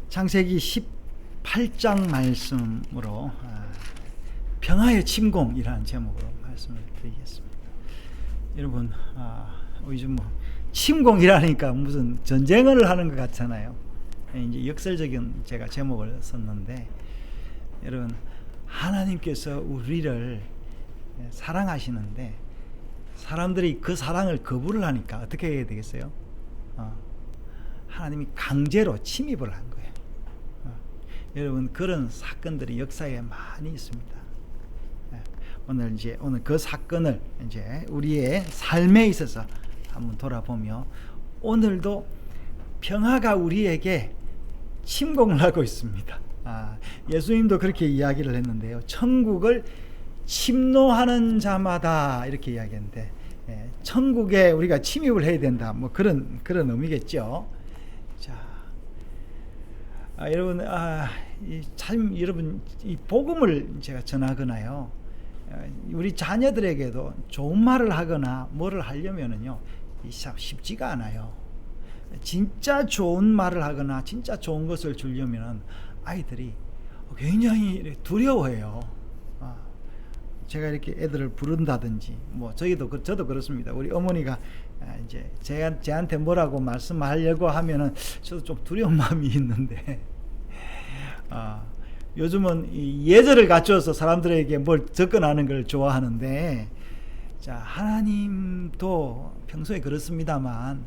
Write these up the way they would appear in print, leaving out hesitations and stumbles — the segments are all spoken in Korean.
창세기 18장 말씀으로 평화의 침공이라는 제목으로 말씀을 드리겠습니다. 여러분, 요즘 침공이라니까 무슨 전쟁을 하는 것 같잖아요. 이제 역설적인 제가 제목을 썼는데, 여러분, 하나님께서 우리를 사랑하시는데 사람들이 그 사랑을 거부를 하니까 어떻게 해야 되겠어요? 하나님이 강제로 침입을 한 거예요. 여러분, 그런 사건들이 역사에 많이 있습니다. 오늘 그 사건을 이제 우리의 삶에 있어서 한번 돌아보며, 오늘도 평화가 우리에게 침공을 하고 있습니다. 예수님도 그렇게 이야기를 했는데요. 천국을 침노하는 자마다 이렇게 이야기했는데, 천국에 우리가 침입을 해야 된다, 뭐 그런 의미겠죠. 자, 여러분, 여러분, 이 복음을 제가 전하거나요, 우리 자녀들에게도 좋은 말을 하거나 뭐를 하려면은요, 쉽지가 않아요. 진짜 좋은 말을 하거나 진짜 좋은 것을 주려면은 아이들이 굉장히 두려워해요. 제가 이렇게 애들을 부른다든지, 뭐 저도 그렇습니다. 우리 어머니가 이제 제한테 뭐라고 말씀하려고 하면은 저도 좀 두려운 마음이 있는데, 요즘은 이 예절을 갖춰서 사람들에게 뭘 접근하는 걸 좋아하는데, 자, 하나님도 평소에 그렇습니다만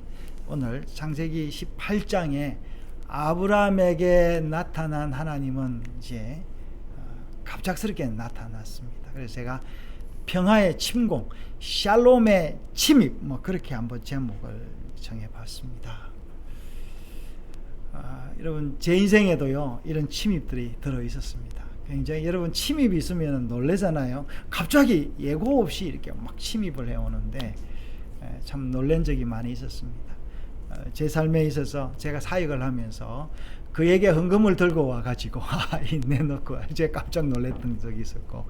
오늘 창세기 18장에 아브라함에게 나타난 하나님은 이제 갑작스럽게 나타났습니다. 그래서 제가 평화의 침공, 샬롬의 침입, 뭐 그렇게 한번 제목을 정해봤습니다. 여러분, 제 인생에도요, 이런 침입들이 들어 있었습니다. 굉장히 여러분, 침입이 있으면 놀라잖아요. 갑자기 예고 없이 이렇게 막 침입을 해오는데, 참 놀란 적이 많이 있었습니다. 제 삶에 있어서 제가 사역을 하면서 그에게 헌금을 들고 와가지고 내놓고 제가 깜짝 놀랐던 적이 있었고,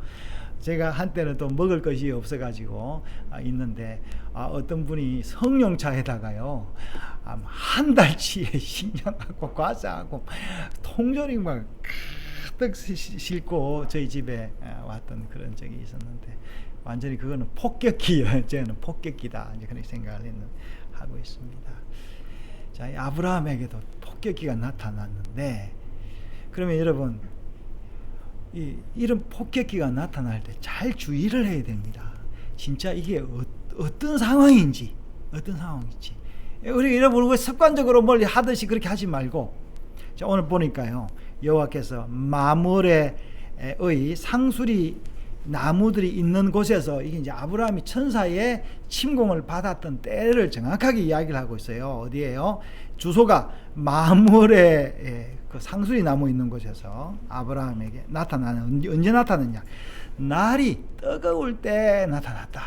제가 한때는 또 먹을 것이 없어가지고 있는데, 어떤 분이 성령차에다가요, 한 달치의 식량하고 과자하고 통조리 막 가득 싣고 저희 집에 왔던 그런 적이 있었는데, 완전히 그거는 폭격기예요. 저는 폭격기다, 이제 그렇게 생각을 하고 있습니다. 자, 아브라함에게도 폭격기가 나타났는데, 그러면 여러분, 이런 폭격기가 나타날 때 잘 주의를 해야 됩니다. 진짜 이게 어떤 상황인지. 우리 여러분, 습관적으로 뭘 하듯이 그렇게 하지 말고, 자, 오늘 보니까요, 여호와께서 마므레의 상수리 나무들이 있는 곳에서, 이게 이제 아브라함이 천사의 침공을 받았던 때를 정확하게 이야기를 하고 있어요. 어디에요? 주소가 마므레의 그 상수리 나무 있는 곳에서 아브라함에게 나타나는, 언제 나타났냐? 날이 뜨거울 때 나타났다.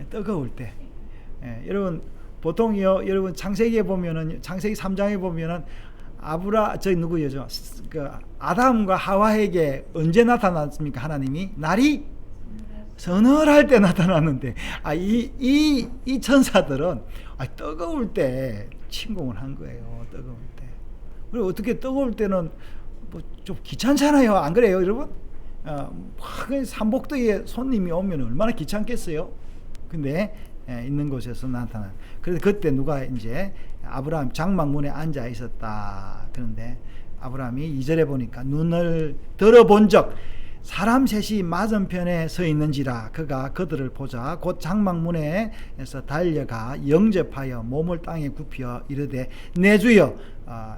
뜨거울 때. 여러분, 보통요, 여러분, 창세기에 보면은, 창세기 3장에 보면은 누구죠? 그 아담과 하와에게 언제 나타났습니까? 하나님이 날이 서늘할 때 나타났는데, 이 천사들은 뜨거울 때 침공을 한 거예요. 뜨거울 때. 그리고 어떻게 뜨거울 때는 뭐 좀 귀찮잖아요. 안 그래요, 여러분? 삼복도에 손님이 오면 얼마나 귀찮겠어요? 근데 있는 곳에서 나타난. 그래서 그때 누가 이제 아브라함 장막문에 앉아 있었다. 그런데 아브라함이 2절에 보니까 눈을 들어본 적 사람 셋이 맞은편에 서 있는지라 그가 그들을 보자 곧 장막문에서 달려가 영접하여 몸을 땅에 굽혀 이르되 내 주여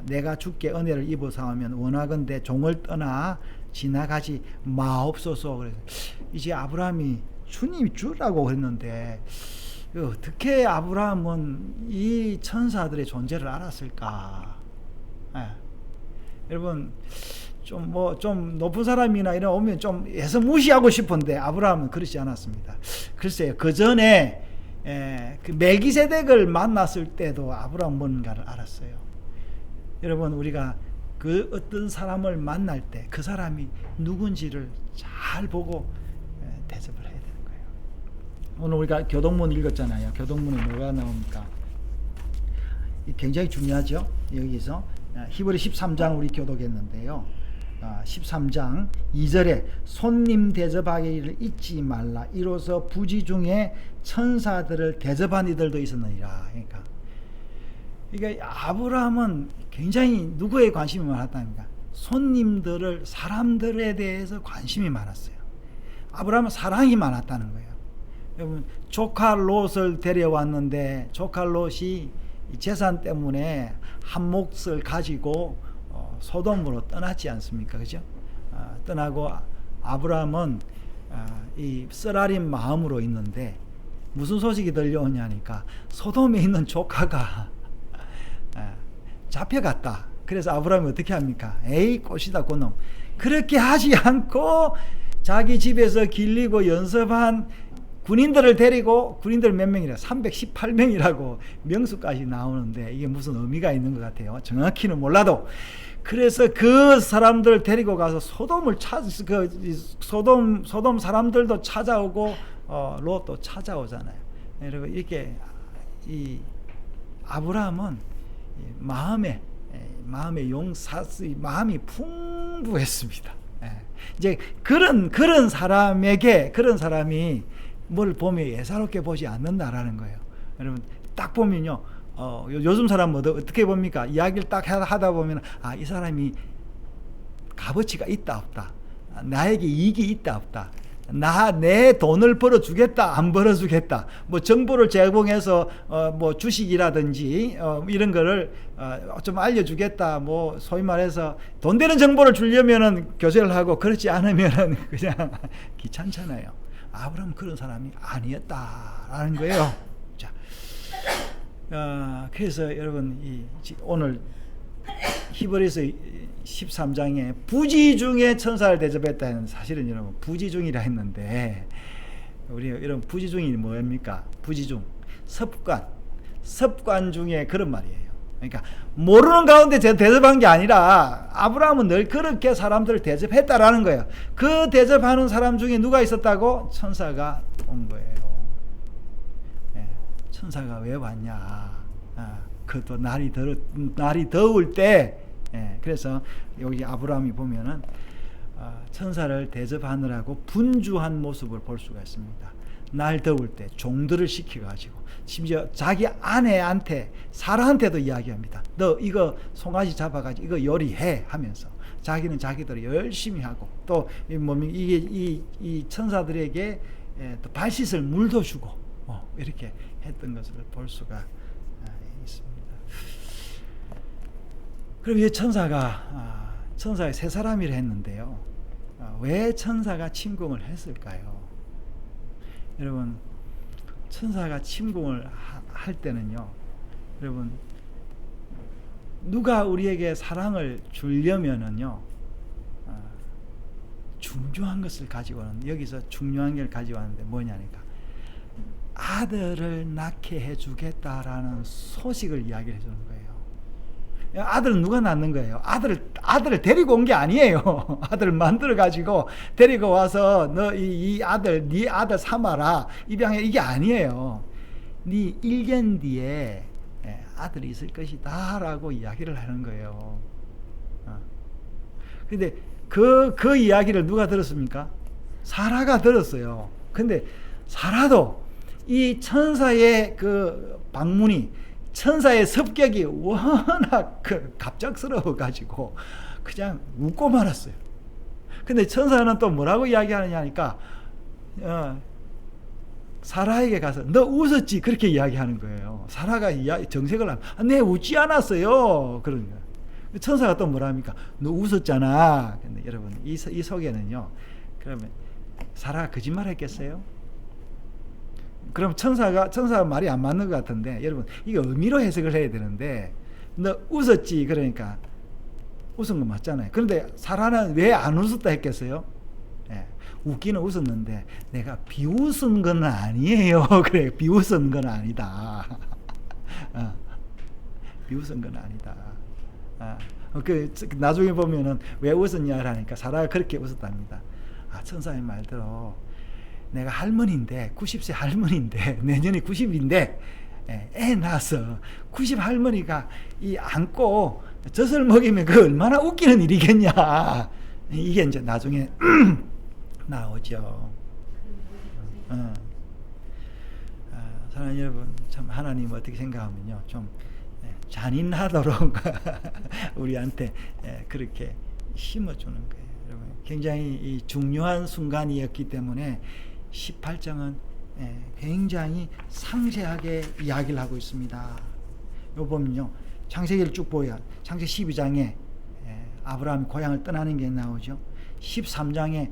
내가 주께 은혜를 입어사오면 원하건대 종을 떠나 지나가지 마옵소서. 그래서 이제 아브라함이 주님이 주라고 했는데, 어떻게 아브라함은 이 천사들의 존재를 알았을까? 여러분, 좀 높은 사람이나 이런 오면 좀 해서 무시하고 싶은데 아브라함은 그렇지 않았습니다. 글쎄요, 그 전에 그 멜기세덱을 만났을 때도 아브라함 뭔가를 알았어요. 여러분, 우리가 그 어떤 사람을 만날 때 그 사람이 누군지를 잘 보고 대접을 해야 되는 거예요. 오늘 우리가 교동문 읽었잖아요. 교동문에 뭐가 나옵니까? 굉장히 중요하죠. 여기서 히브리 13장 우리 교독했는데요. 13장 2절에 손님 대접하기를 잊지 말라. 이로써 부지 중에 천사들을 대접한 이들도 있었느니라. 그러니까 아브라함은 굉장히 누구에 관심이 많았답니까? 손님들을, 사람들에 대해서 관심이 많았어요. 아브라함은 사랑이 많았다는 거예요. 여러분, 조카 롯을 데려왔는데 조카 롯이 재산 때문에 한 몫을 가지고 소돔으로 떠났지 않습니까? 그죠? 떠나고 아브라함은 이 쓰라린 마음으로 있는데 무슨 소식이 들려오냐니까 소돔에 있는 조카가 잡혀갔다. 그래서 아브라함이 어떻게 합니까? 에이 꽃이다 그놈. 그렇게 하지 않고 자기 집에서 길리고 연습한 군인들을 데리고, 군인들 몇 명이라 318명이라고 명수까지 나오는데 이게 무슨 의미가 있는 것 같아요. 정확히는 몰라도. 그래서 그 사람들을 데리고 가서 소돔을 소돔 사람들도 찾아오고 롯도 찾아오잖아요. 여러분, 이렇게 이 아브라함은 마음의 마음이 풍부했습니다. 이제 그런 사람이 뭘 보면 예사롭게 보지 않는다라는 거예요. 여러분, 딱 보면요, 요즘 사람 어떻게 봅니까? 이야기를 딱 하다 보면, 이 사람이 값어치가 있다 없다, 나에게 이익이 있다 없다, 내 돈을 벌어주겠다 안 벌어주겠다, 뭐 정보를 제공해서 뭐 주식이라든지 이런 거를 좀 알려주겠다, 뭐 소위 말해서 돈 되는 정보를 주려면은 교제를 하고, 그렇지 않으면은 그냥 귀찮잖아요. 아브라함은 그런 사람이 아니었다라는 거예요. 자, 그래서 여러분, 오늘 히브리서 13장에 부지 중에 천사를 대접했다는, 사실은 여러분 부지 중이라 했는데, 우리 이런 부지 중이 뭐입니까? 부지 중, 습관 중에 그런 말이에요. 그러니까 모르는 가운데 대접한 게 아니라 아브라함은 늘 그렇게 사람들을 대접했다라는 거예요. 그 대접하는 사람 중에 누가 있었다고? 천사가 온 거예요. 천사가 왜 왔냐? 그것도 날이 더울 때. 그래서 여기 아브라함이 보면은 천사를 대접하느라고 분주한 모습을 볼 수가 있습니다. 날 더울 때 종들을 시켜가지고, 심지어 자기 아내한테, 사라한테도 이야기합니다. 너 이거 송아지 잡아가지고 이거 요리해 하면서 자기는 자기대로 열심히 하고, 또 이 천사들에게 또 발 씻을 물도 주고 이렇게 했던 것을 볼 수가 있습니다. 그럼 이 천사가 세 사람이라 했는데요. 왜 천사가 침공을 했을까요? 여러분, 천사가 침공을 할 때는요, 여러분, 누가 우리에게 사랑을 주려면은요, 중요한 것을 가지고 오는, 여기서 중요한 걸 가지고 왔는데 뭐냐니까, 아들을 낳게 해주겠다라는 소식을 이야기해 주는 거예요. 아들은 누가 낳는 거예요? 아들을 데리고 온 게 아니에요. 아들을 만들어 가지고 데리고 와서 너 네 아들 삼아라, 입양해, 이게 아니에요. 네 1년 뒤에 아들이 있을 것이다 라고 이야기를 하는 거예요. 근데 그 이야기를 누가 들었습니까? 사라가 들었어요. 근데 사라도 이 천사의 그 방문이, 천사의 습격이 워낙 갑작스러워 가지고 그냥 웃고 말았어요. 근데 천사는 또 뭐라고 이야기하느냐니까, 사라에게 가서 너 웃었지? 그렇게 이야기하는 거예요. 사라가 정색을 하면, 네 웃지 않았어요. 그런 거예요. 천사가 또 뭐라 합니까? 너 웃었잖아. 근데 여러분, 이 속에는요, 그러면 사라가 거짓말 했겠어요? 그럼 천사가 말이 안 맞는 것 같은데, 여러분, 이거 의미로 해석을 해야 되는데, 너 웃었지? 그러니까 웃은 거 맞잖아요. 그런데 사라는 왜 안 웃었다 했겠어요? 웃기는 웃었는데 내가 비웃은 건 아니에요. 그래, 비웃은 건 아니다. 비웃은 건 아니다. 나중에 보면은 왜 웃었냐 하니까 사라가 그렇게 웃었답니다. 천사의 말대로 내가 할머니인데, 90세 할머니인데, 내년이 90인데 애 낳아서 90 할머니가 이 안고 젖을 먹이면 그 얼마나 웃기는 일이겠냐. 이게 이제 나중에 나오죠. 사랑하는 여러분, 참 하나님 어떻게 생각하면요, 좀 잔인하도록 우리한테 그렇게 심어주는 거예요. 여러분, 굉장히 이 중요한 순간이었기 때문에 18장은 굉장히 상세하게 이야기를 하고 있습니다. 요 보면요, 창세기를 쭉 보여 창세기 12장에 아브라함이 고향을 떠나는 게 나오죠. 13장에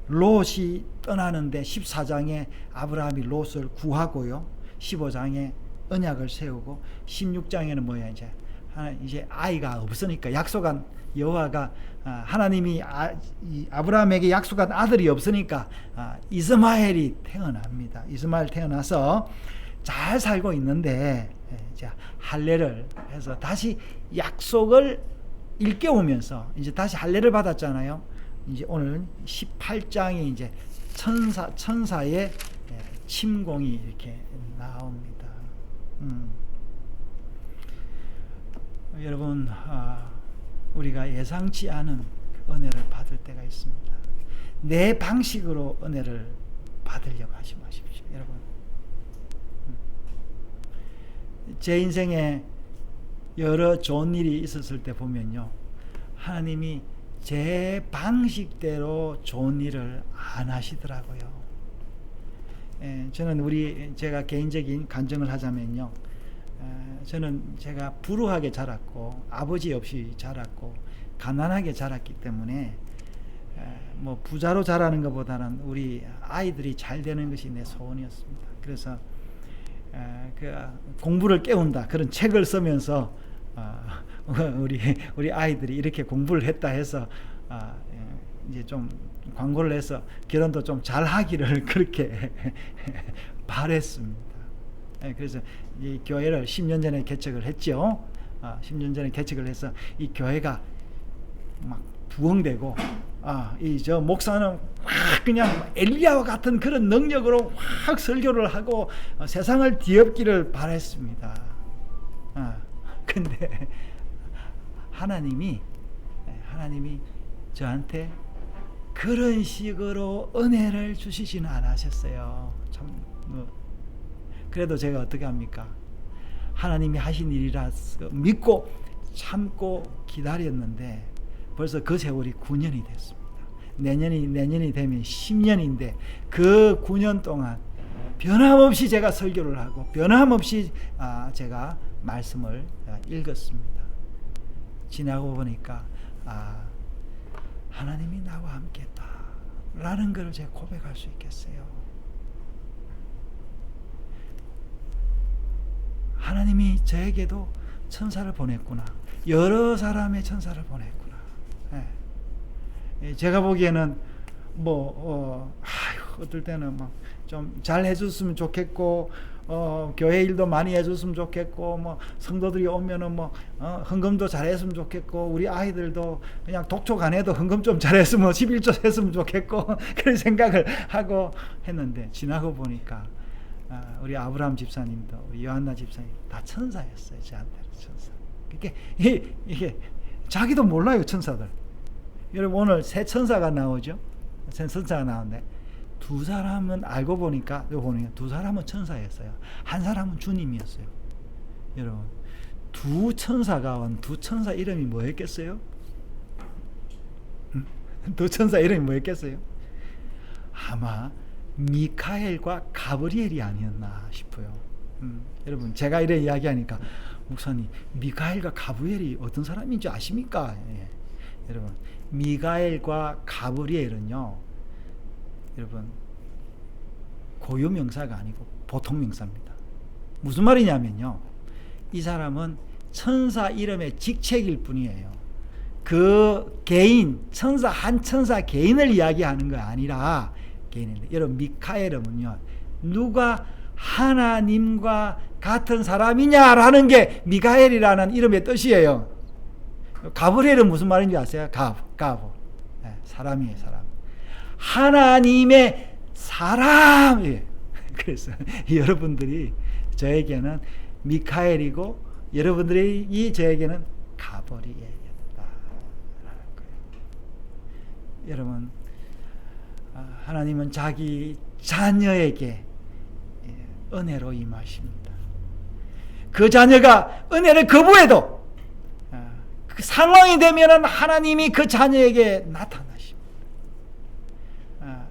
롯이 떠나는데 14장에 아브라함이 롯을 구하고요. 15장에 언약을 세우고 16장에는 뭐야, 이제 아이가 없으니까 약속한 여호와가 하나님이 아브라함에게 약속한 아들이 없으니까 이스마엘이 태어납니다. 이스마엘 태어나서 잘 살고 있는데 이제 할례를 해서 다시 약속을 일깨우면서 이제 다시 할례를 받았잖아요. 이제 오늘 18장에 이제 천사의 침공이 이렇게 나옵니다. 여러분, 우리가 예상치 않은 은혜를 받을 때가 있습니다. 내 방식으로 은혜를 받으려고 하지 마십시오, 여러분. 제 인생에 여러 좋은 일이 있었을 때 보면요, 하나님이 제 방식대로 좋은 일을 안 하시더라고요. 저는 제가 개인적인 간증을 하자면요, 저는 제가 불우하게 자랐고 아버지 없이 자랐고 가난하게 자랐기 때문에 뭐 부자로 자라는 것보다는 우리 아이들이 잘 되는 것이 내 소원이었습니다. 그래서 그 공부를 깨운다 그런 책을 쓰면서 우리 아이들이 이렇게 공부를 했다 해서 이제 좀 광고를 해서 결혼도 좀 잘하기를 그렇게 바랬습니다. 그래서 이 교회를 10년 전에 개척을 했죠. 10년 전에 개척을 해서 이 교회가 막 부흥되고, 이 저 목사는 확 그냥 엘리야와 같은 그런 능력으로 확 설교를 하고 세상을 뒤엎기를 바랬습니다. 근데 하나님이 저한테 그런 식으로 은혜를 주시지는 않으셨어요. 참 그래도 제가 어떻게 합니까? 하나님이 하신 일이라서 믿고 참고 기다렸는데 벌써 그 세월이 9년이 됐습니다. 내년이 되면 10년인데 그 9년 동안 변함없이 제가 설교를 하고 변함없이 제가 말씀을 읽었습니다. 지나고 보니까 하나님이 나와 함께 했다 라는 것을 제가 고백할 수 있겠어요. 하나님이 저에게도 천사를 보냈구나. 여러 사람의 천사를 보냈구나. 제가 보기에는 어떨 때는 막 좀 잘 해줬으면 좋겠고, 교회 일도 많이 해줬으면 좋겠고, 뭐 성도들이 오면은 헌금도 잘했으면 좋겠고, 우리 아이들도 그냥 독촉 안 해도 헌금 좀 잘했으면 11조 했으면 좋겠고 그런 생각을 하고 했는데 지나고 보니까 우리 아브라함 집사님도 우리 요한나 집사님 다 천사였어요. 저한테는 천사. 이게 자기도 몰라요, 천사들. 여러분, 오늘 새 천사가 나오죠. 새 천사가 나오는데 두 사람은 알고 보니까 두 사람은 천사였어요. 한 사람은 주님이었어요. 여러분, 두 천사가 온 두 천사 이름이 뭐였겠어요? 두 천사 이름이 뭐였겠어요? 아마 미카엘과 가브리엘이 아니었나 싶어요. 여러분, 제가 이래 이야기하니까 목사님, 미카엘과 가브리엘이 어떤 사람인지 아십니까? 여러분, 미가엘과 가브리엘은요, 여러분, 고유 명사가 아니고 보통 명사입니다. 무슨 말이냐면요, 이 사람은 천사 이름의 직책일 뿐이에요. 그 개인, 한 천사 개인을 이야기하는 거 아니라 개인인데, 여러분, 미카엘은요, 누가 하나님과 같은 사람이냐라는 게 미가엘이라는 이름의 뜻이에요. 가브리엘은 무슨 말인지 아세요? 가브. 사람이에요, 사람. 하나님의 사람. 그래서 여러분들이 저에게는 미카엘이고 여러분들이 저에게는 가브리엘이었다라는 거예요. 여러분, 하나님은 자기 자녀에게 은혜로 임하십니다. 그 자녀가 은혜를 거부해도 그 상황이 되면은 하나님이 그 자녀에게 나타나십니다.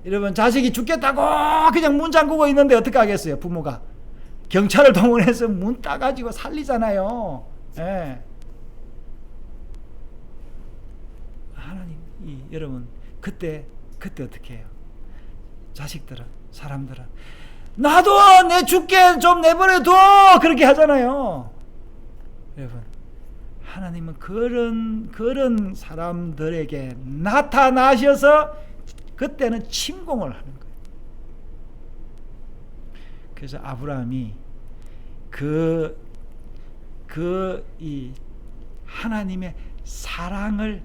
여러분, 자식이 죽겠다고 그냥 문 잠그고 있는데 어떻게 하겠어요? 부모가 경찰을 동원해서 문 따가지고 살리잖아요. 예. 하나님, 여러분, 그때 어떻게 해요? 자식들은, 사람들은 나도 내 죽게 좀 내버려둬 그렇게 하잖아요. 여러분, 하나님은 그런 사람들에게 나타나셔서 그때는 침공을 하는 거예요. 그래서 아브라함이 이 하나님의 사랑을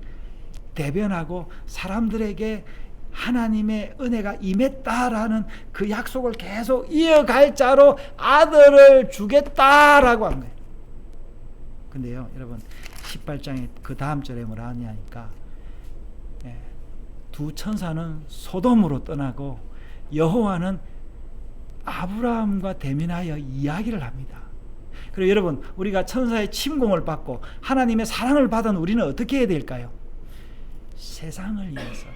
대변하고 사람들에게 하나님의 은혜가 임했다라는 그 약속을 계속 이어갈 자로 아들을 주겠다라고 한 거예요. 근데요, 여러분, 18장에 그 다음 절에 뭐라 하냐니까, 두 천사는 소돔으로 떠나고 여호와는 아브라함과 대면하여 이야기를 합니다. 그리고 여러분, 우리가 천사의 침공을 받고 하나님의 사랑을 받은 우리는 어떻게 해야 될까요? 세상을 위해서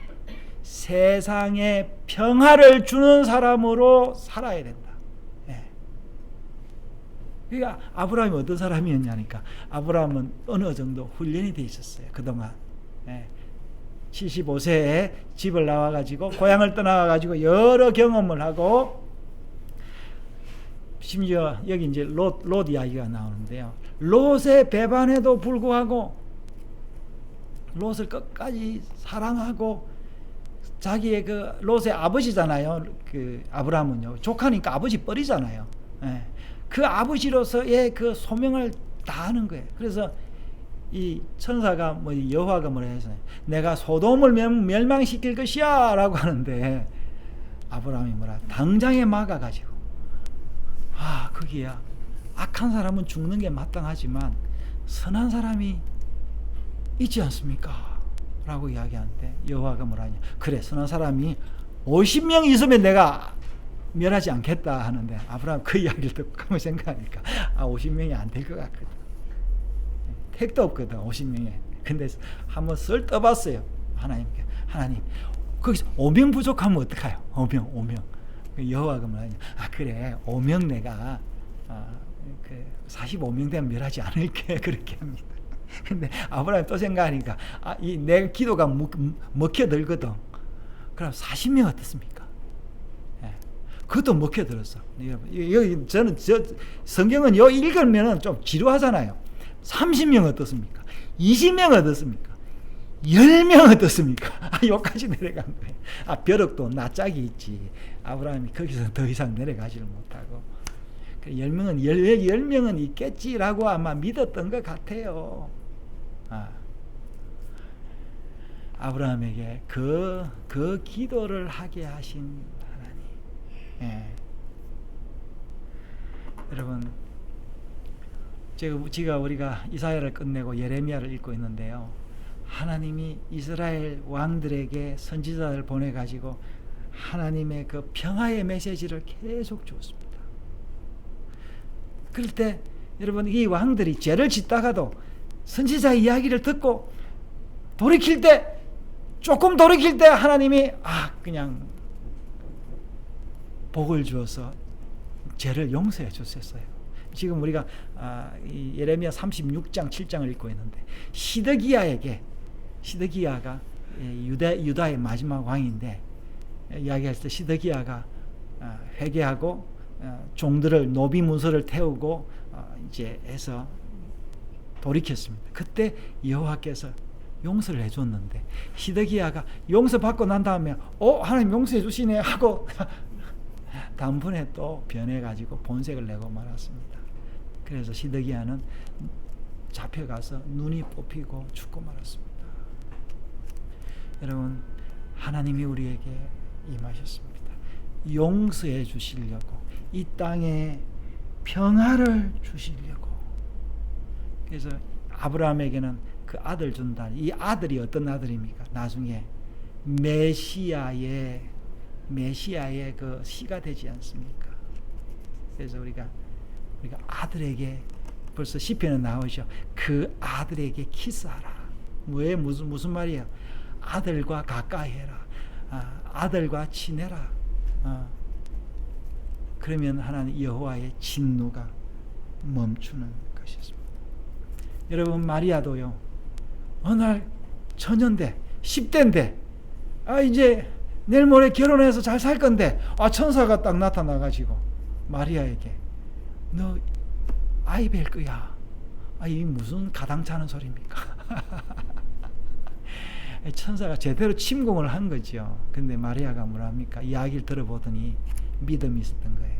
세상에 평화를 주는 사람으로 살아야 된다. 그러니까 아브라함이 어떤 사람이었냐니까, 아브라함은 어느 정도 훈련이 돼 있었어요. 그동안 75세에 집을 나와가지고 고향을 떠나가지고 여러 경험을 하고, 심지어 여기 이제 롯 이야기가 나오는데요. 롯의 배반에도 불구하고 롯을 끝까지 사랑하고, 자기의 그 롯의 아버지잖아요. 그 아브라함은요, 조카니까 아버지 뻘이잖아요. 그 아버지로서의 그 소명을 다하는 거예요. 그래서 이 천사가 여호와가 뭐라 해서 내가 소돔을 멸망시킬 것이야라고 하는데, 아브라함이 뭐라, 당장에 막아가지고, 거기야 악한 사람은 죽는 게 마땅하지만 선한 사람이 있지 않습니까? 라고 이야기하는데, 여호와가 뭐라냐, 그래, 선한 사람이 50명 있으면 내가 멸하지 않겠다 하는데, 아브라함 그 이야기를 듣고 가만 생각하니까 50명이 안 될 것 같거든. 택도 없거든, 50명에. 근데 한번 썰 떠봤어요. 하나님께, 하나님, 거기서 5명 부족하면 어떡해요? 5명. 여호와가 뭐라냐, 그래, 5명 내가 45명 되면 멸하지 않을게 그렇게 합니다. 근데 아브라함이 또 생각하니까 내 기도가 먹혀들거든. 그럼 40명 어떻습니까? 그것도 먹혀들었어. 여기 저는 성경은 요 읽으면은 좀 지루하잖아요. 30명 어떻습니까? 20명 어떻습니까? 10명 어떻습니까? 여기까지 내려간 거예요. 벼룩도 낯짝이 있지. 아브라함이 거기서 더 이상 내려가지를 못하고, 10명은 있겠지라고 아마 믿었던 것 같아요. 아브라함에게 그 기도를 하게 하신 하나님. 여러분, 제가 우리가 이사야를 끝내고 예레미야를 읽고 있는데요, 하나님이 이스라엘 왕들에게 선지자를 보내가지고 하나님의 그 평화의 메시지를 계속 주었습니다. 그럴 때 여러분, 이 왕들이 죄를 짓다가도 선지자 이야기를 듣고 조금 돌이킬 때 하나님이 그냥 복을 주어서 죄를 용서해 줬었어요. 지금 우리가 이 예레미야 36장 7장을 읽고 있는데, 시드기야가 유다의 마지막 왕인데, 이야기할 때 시드기야가 회개하고 종들을 노비 문서를 태우고 이제 해서 돌이켰습니다. 그때 여호와께서 용서를 해줬는데, 시드기야가 용서받고 난 다음에 하나님 용서해 주시네 하고 다음번에 또 변해가지고 본색을 내고 말았습니다. 그래서 시드기야는 잡혀가서 눈이 뽑히고 죽고 말았습니다. 여러분, 하나님이 우리에게 임하셨습니다. 용서해 주시려고 이 땅에 평화를 주시려고. 그래서 아브라함에게는 그 아들 준다. 이 아들이 어떤 아들입니까? 나중에 메시아의 그 씨가 되지 않습니까? 그래서 우리가 아들에게 벌써 시편에 나오죠. 그 아들에게 키스하라. 왜 무슨 말이에요? 아들과 가까이 해라. 아들과 친해라. 그러면 하나님 여호와의 진노가 멈추는 것이었습니다. 여러분, 마리아도요, 어느 날 처녀인데 10대인데 이제 내일 모레 결혼해서 잘 살 건데 천사가 딱 나타나가지고 마리아에게 너 아이 뵐 거야. 이 무슨 가당차는 소리입니까? 천사가 제대로 침공을 한 거죠. 근데 마리아가 뭐랍니까? 이야기를 들어보더니 믿음이 있었던 거예요.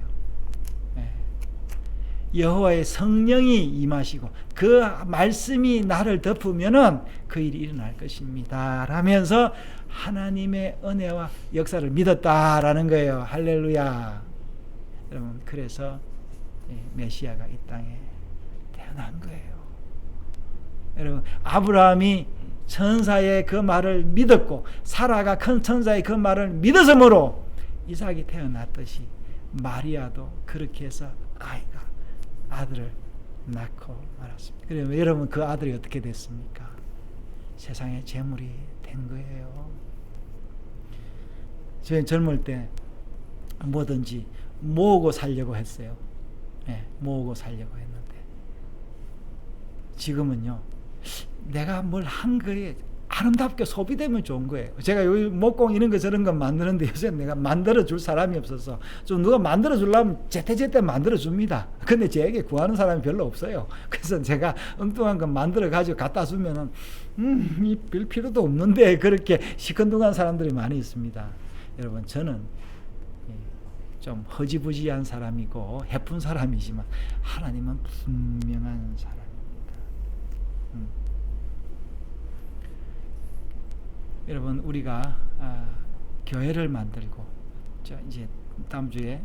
여호와의 성령이 임하시고 그 말씀이 나를 덮으면은 그 일이 일어날 것입니다 라면서 하나님의 은혜와 역사를 믿었다라는 거예요. 할렐루야. 여러분, 그래서 메시아가 이 땅에 태어난 거예요. 여러분, 아브라함이 천사의 그 말을 믿었고 사라가 큰 천사의 그 말을 믿었으므로 이삭이 태어났듯이 마리아도 그렇게 해서 아들을 낳고 말았습니다. 그러면 여러분, 그 아들이 어떻게 됐습니까? 세상의 재물이 된 거예요. 저희 젊을 때 뭐든지 모으고 살려고 했어요. 모으고 살려고 했는데 지금은요, 내가 뭘 한 거에 아름답게 소비되면 좋은 거예요. 제가 여기 목공 이런 거 저런 거 만드는데 요새 내가 만들어줄 사람이 없어서 좀 누가 만들어주려면 제때제때 만들어줍니다. 근데 제게 구하는 사람이 별로 없어요. 그래서 제가 엉뚱한 거 만들어가지고 갖다 주면은 별 필요도 없는데 그렇게 시큰둥한 사람들이 많이 있습니다. 여러분, 저는 좀 허지부지한 사람이고 해픈 사람이지만 하나님은 분명한 사람입니다. 여러분, 우리가 교회를 만들고 이제 다음 주에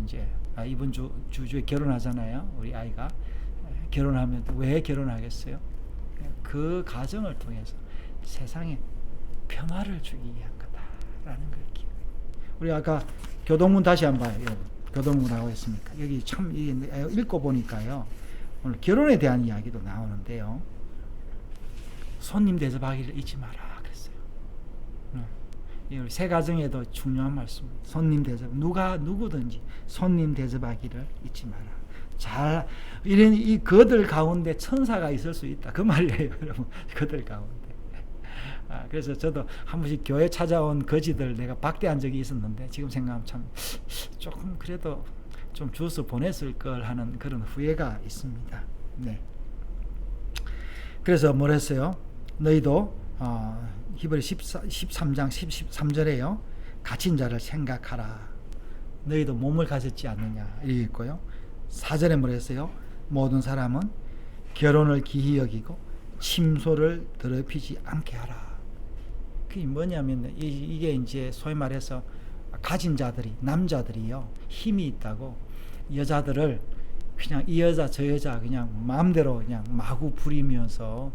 이제 이번 주에 결혼하잖아요. 우리 아이가 결혼하면 왜 결혼하겠어요? 그 가정을 통해서 세상에 평화를 주기 위한 거다라는 걸 기억해요. 우리 아까 교동문 다시 한번 봐요. 교동문이라고 했습니까? 여기 참 읽고 보니까요, 오늘 결혼에 대한 이야기도 나오는데요. 손님 대접하기를 잊지 마라. 새 가정에도 중요한 말씀입니다. 손님 대접, 누구든지 손님 대접하기를 잊지 마라. 잘 이런 그들 가운데 천사가 있을 수 있다. 그 말이에요, 여러분. 그들 가운데. 그래서 저도 한 번씩 교회 찾아온 거지들 내가 박대한 적이 있었는데 지금 생각하면 참 조금 그래도 좀 주워서 보냈을 걸 하는 그런 후회가 있습니다. 네. 그래서 뭘 했어요? 너희도 히브리 13장 13절에요. 갇힌 자를 생각하라. 너희도 몸을 가졌지 않느냐 이렇게 있고요. 4절에 뭘 했어요? 모든 사람은 결혼을 기히 여기고 침소를 더럽히지 않게 하라. 그게 뭐냐면 이게 이제 소위 말해서 가진 자들이, 남자들이요, 힘이 있다고 여자들을 그냥 이 여자 저 여자 그냥 마음대로 그냥 마구 부리면서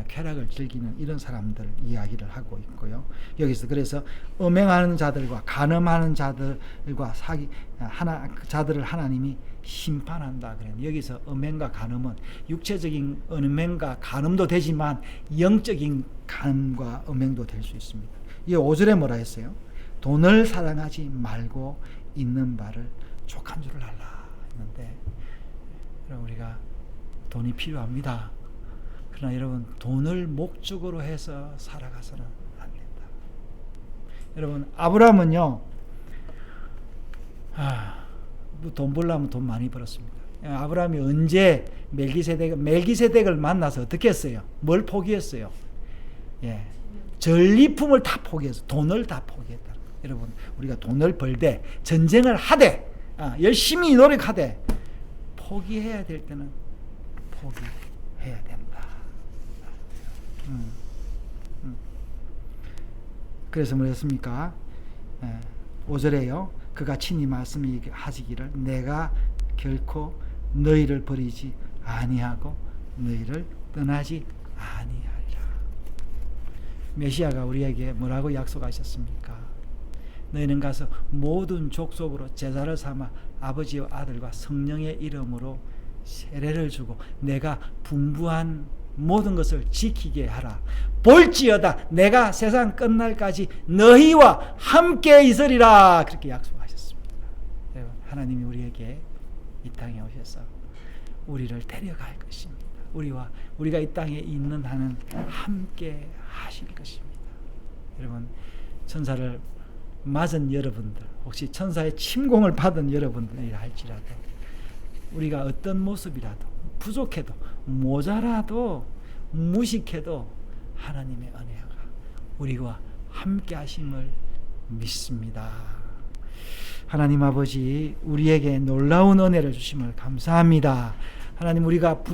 쾌락을 즐기는 이런 사람들 이야기를 하고 있고요. 여기서 그래서 음행하는 자들과 간음하는 자들과 자들을 하나님이 심판한다 그래요. 여기서 음행과 간음은 육체적인 음행과 간음도 되지만 영적인 간음과 음행도 될 수 있습니다. 이 5절에 뭐라 했어요? 돈을 사랑하지 말고 있는 바를 족한 줄을 알라 했는데, 우리가 돈이 필요합니다. 그러나 여러분, 돈을 목적으로 해서 살아가서는 안 된다. 여러분, 아브라함은요, 돈 벌려면 돈 많이 벌었습니다. 아브라함이 언제 멜기세덱을 만나서 어떻게 했어요? 뭘 포기했어요? 전리품을 다 포기해서 돈을 다 포기했다. 여러분, 우리가 돈을 벌되 전쟁을 하되 열심히 노력하되 포기해야 될 때는 포기해야 된다. 그래서 뭐랬습니까? 5절에요. 그가 친히 말씀하시기를 내가 결코 너희를 버리지 아니하고 너희를 떠나지 아니하리라. 메시아가 우리에게 뭐라고 약속하셨습니까? 너희는 가서 모든 족속으로 제자를 삼아 아버지와 아들과 성령의 이름으로 세례를 주고 내가 분부한 모든 것을 지키게 하라. 볼지어다 내가 세상 끝날까지 너희와 함께 있으리라. 그렇게 약속하셨습니다. 여러분, 하나님이 우리에게 이 땅에 오셔서 우리를 데려갈 것입니다. 우리가 이 땅에 있는 한은 함께 하실 것입니다. 여러분, 천사를 맞은 여러분들, 혹시 천사의 침공을 받은 여러분들이라 할지라도 우리가 어떤 모습이라도 부족해도 모자라도 무식해도 하나님의 은혜가 우리와 함께 하심을 믿습니다. 하나님 아버지, 우리에게 놀라운 은혜를 주심을 감사합니다. 하나님, 우리가